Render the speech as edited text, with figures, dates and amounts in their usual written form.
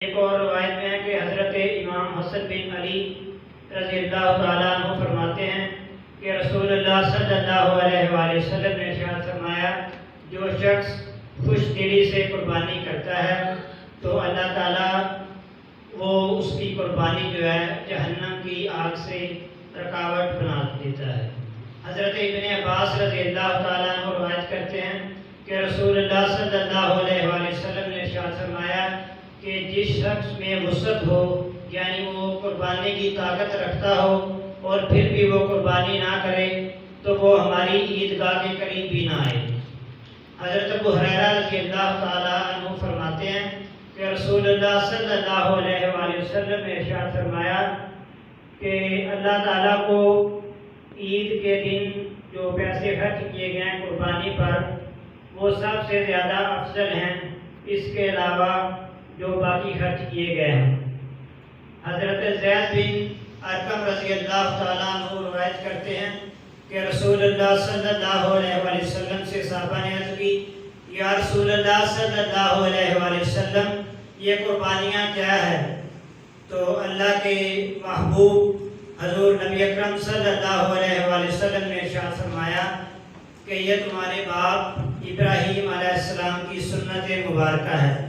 ایک اور روایت میں ہے کہ حضرت امام حسن بن علی رضی اللہ تعالیٰ عنہ فرماتے ہیں کہ رسول اللہ صلی اللہ علیہ وآلہ وسلم نے ارشاد فرمایا، جو شخص خوش دلی سے قربانی کرتا ہے تو اللہ تعالیٰ وہ اس کی قربانی جو ہے جہنم کی آگ سے رکاوٹ بنا دیتا ہے۔ حضرت ابن عباس رضی اللہ تعالیٰ عنہ روایت کرتے ہیں کہ رسول اللہ صلی اللہ علیہ وآلہ وسلم نے ارشاد فرمایا کہ جس شخص میں وسعت ہو، یعنی وہ قربانی کی طاقت رکھتا ہو اور پھر بھی وہ قربانی نہ کرے تو وہ ہماری عیدگاہ کے قریب بھی نہ آئے۔ حضرت ابو ہریرہ رضی اللہ تعالیٰ عنہ فرماتے ہیں کہ رسول اللہ صلی اللہ علیہ وآلہ وسلم نے ارشاد فرمایا کہ اللہ تعالیٰ کو عید کے دن جو پیسے خرچ کیے گئے ہیں قربانی پر وہ سب سے زیادہ افضل ہیں، اس کے علاوہ جو باقی خرچ کیے گئے ہیں۔ حضرت زید بن ارقم رضی اللہ تعالیٰ عنہ روایت کرتے ہیں کہ رسول اللہ صلی اللہ علیہ وآلہ وسلم سے صحابہ نے عرض کی، یا رسول اللہ صلی اللہ علیہ وآلہ وسلم یہ قربانیاں کیا ہے؟ تو اللہ کے محبوب حضور نبی اکرم صلی اللہ علیہ وآلہ وسلم نے ارشاد فرمایا کہ یہ تمہارے باپ ابراہیم علیہ السلام کی سنت مبارکہ ہے۔